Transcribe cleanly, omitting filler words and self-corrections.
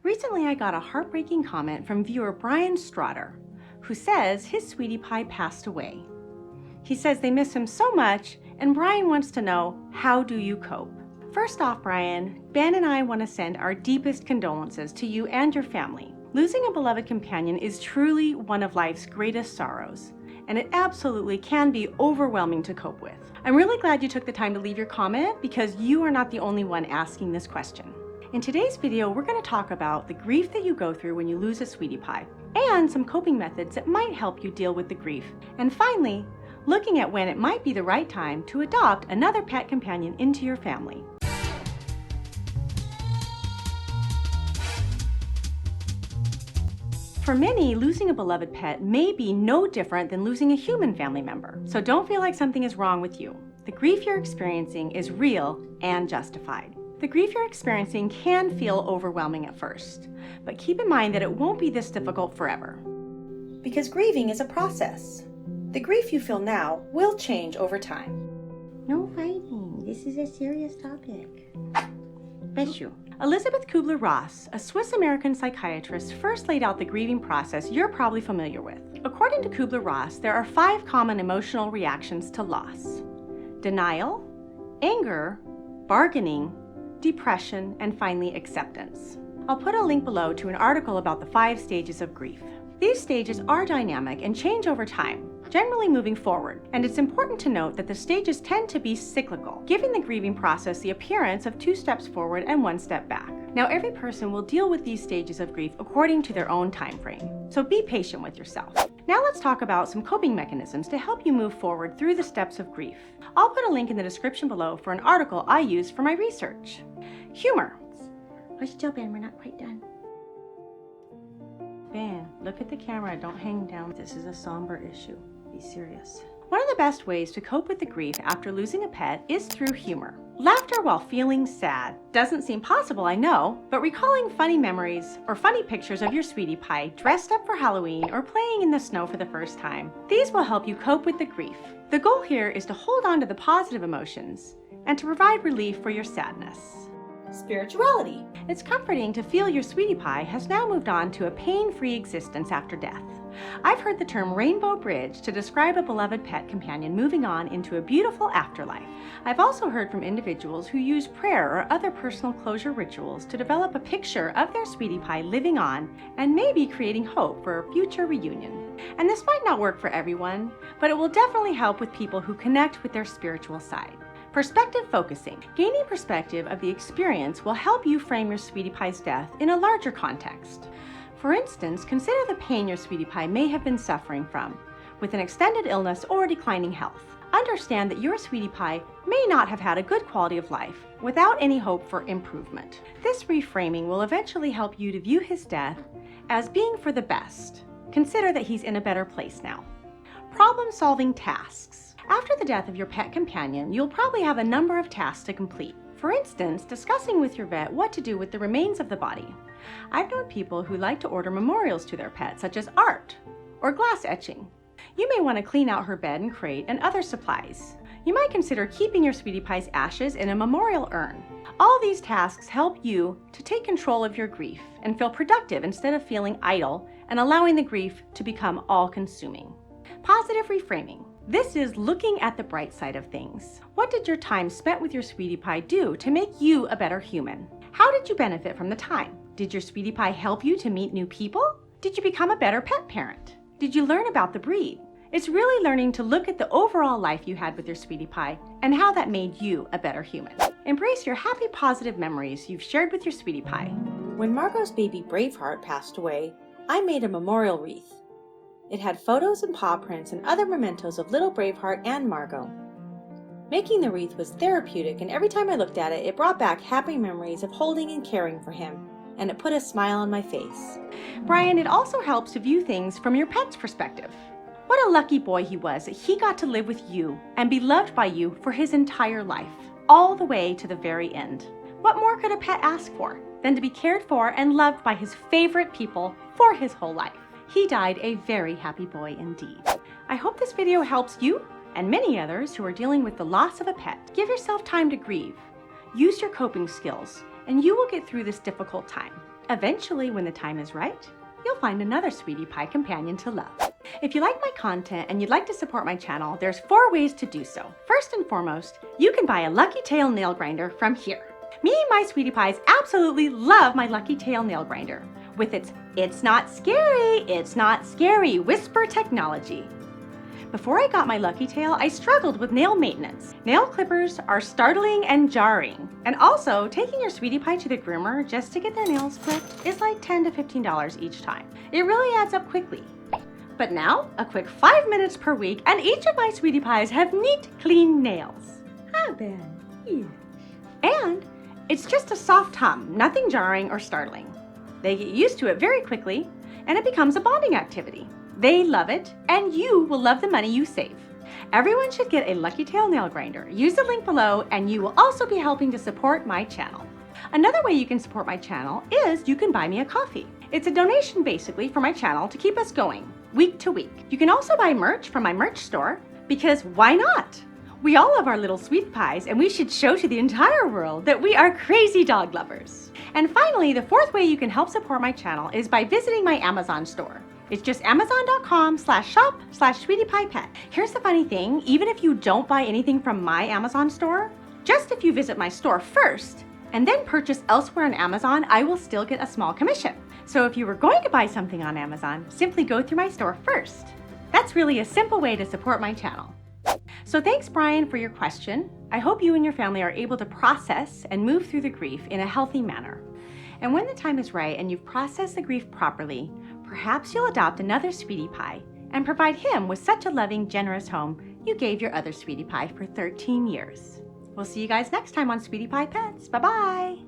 Recently, I got a heartbreaking comment from viewer Brian Strawder, who says his sweetie pie passed away. He says they miss him so much, and Brian wants to know, how do you cope? First off, Brian, Ben and I want to send our deepest condolences to you and your family. Losing a beloved companion is truly one of life's greatest sorrows, and it absolutely can be overwhelming to cope with. I'm really glad you took the time to leave your comment because you are not the only one asking this question. In today's video, we're going to talk about the grief that you go through when you lose a sweetie pie and some coping methods that might help you deal with the grief. And finally, looking at when it might be the right time to adopt another pet companion into your family. For many, losing a beloved pet may be no different than losing a human family member, so don't feel like something is wrong with you. The grief you're experiencing is real and justified. The grief you're experiencing can feel overwhelming at first, but keep in mind that it won't be this difficult forever. Because grieving is a process. The grief you feel now will change over time. No fighting. This is a serious topic. Bless you. Elizabeth Kubler-Ross, a Swiss-American psychiatrist, first laid out the grieving process you're probably familiar with. According to Kubler-Ross, there are 5 common emotional reactions to loss: denial, anger, bargaining, depression, and finally acceptance. I'll put a link below to an article about the 5 stages of grief. These stages are dynamic and change over time, generally moving forward, and it's important to note that the stages tend to be cyclical, giving the grieving process the appearance of 2 steps forward and 1 step back. Now, every person will deal with these stages of grief according to their own time frame, so be patient with yourself. Now let's talk about some coping mechanisms to help you move forward through the steps of grief. I'll put a link in the description below for an article I used for my research. Humor. We're still, Ben, we're not quite done. Ben, look at the camera, don't hang down. This is a somber issue. Be serious. One of the best ways to cope with the grief after losing a pet is through humor. Laughter while feeling sad. Doesn't seem possible, I know, but recalling funny memories or funny pictures of your sweetie pie dressed up for Halloween or playing in the snow for the first time, these will help you cope with the grief. The goal here is to hold on to the positive emotions and to provide relief for your sadness. Spirituality. It's comforting to feel your sweetie pie has now moved on to a pain-free existence after death. I've heard the term rainbow bridge to describe a beloved pet companion moving on into a beautiful afterlife. I've also heard from individuals who use prayer or other personal closure rituals to develop a picture of their sweetie pie living on and maybe creating hope for a future reunion. And this might not work for everyone, but it will definitely help with people who connect with their spiritual side. Perspective focusing. Gaining perspective of the experience will help you frame your sweetie pie's death in a larger context. For instance, consider the pain your sweetie pie may have been suffering from, with an extended illness or declining health. Understand that your sweetie pie may not have had a good quality of life without any hope for improvement. This reframing will eventually help you to view his death as being for the best. Consider that he's in a better place now. Problem-solving tasks. After the death of your pet companion, you'll probably have a number of tasks to complete. For instance, discussing with your vet what to do with the remains of the body. I've known people who like to order memorials to their pets, such as art or glass etching. You may want to clean out her bed and crate and other supplies. You might consider keeping your sweetie pie's ashes in a memorial urn. All these tasks help you to take control of your grief and feel productive instead of feeling idle and allowing the grief to become all-consuming. Positive reframing. This is looking at the bright side of things. What did your time spent with your sweetie pie do to make you a better human? How did you benefit from the time? Did your sweetie pie help you to meet new people? Did you become a better pet parent? Did you learn about the breed? It's really learning to look at the overall life you had with your sweetie pie and how that made you a better human. Embrace your happy, positive memories you've shared with your sweetie pie. When Margot's baby Braveheart passed away, I made a memorial wreath. It had photos and paw prints and other mementos of little Braveheart and Margot. Making the wreath was therapeutic, and every time I looked at it, it brought back happy memories of holding and caring for him, and it put a smile on my face. Brian, it also helps to view things from your pet's perspective. What a lucky boy he was that he got to live with you and be loved by you for his entire life, all the way to the very end. What more could a pet ask for than to be cared for and loved by his favorite people for his whole life? He died a very happy boy indeed. I hope this video helps you and many others who are dealing with the loss of a pet. Give yourself time to grieve. Use your coping skills, and you will get through this difficult time. Eventually, when the time is right, you'll find another sweetie pie companion to love. If you like my content and you'd like to support my channel, there's 4 ways to do so. First and foremost, you can buy a Lucky Tail nail grinder from here. Me and my sweetie pies absolutely love my Lucky Tail nail grinder with its "it's not scary" whisper technology. Before I got my Lucky Tail, I struggled with nail maintenance. Nail clippers are startling and jarring. And also, taking your sweetie pie to the groomer just to get their nails clipped is like $10 to $15 each time. It really adds up quickly. But now, a quick 5 minutes per week, and each of my sweetie pies have neat, clean nails. How bad? Yeah. And it's just a soft hum, nothing jarring or startling. They get used to it very quickly, and it becomes a bonding activity. They love it, and you will love the money you save. Everyone should get a Lucky Tail nail grinder. Use the link below, and you will also be helping to support my channel. Another way you can support my channel is you can buy me a coffee. It's a donation basically for my channel to keep us going, week to week. You can also buy merch from my merch store, because why not? We all love our little sweet pies, and we should show to the entire world that we are crazy dog lovers. And finally, the 4th way you can help support my channel is by visiting my Amazon store. It's just amazon.com/shop/sweetiepiepet. Here's the funny thing, even if you don't buy anything from my Amazon store, just if you visit my store first and then purchase elsewhere on Amazon, I will still get a small commission. So if you were going to buy something on Amazon, simply go through my store first. That's really a simple way to support my channel. So thanks, Brian, for your question. I hope you and your family are able to process and move through the grief in a healthy manner. And when the time is right and you've processed the grief properly, perhaps you'll adopt another sweetie pie and provide him with such a loving, generous home you gave your other sweetie pie for 13 years. We'll see you guys next time on Sweetie Pie Pets. Bye-bye.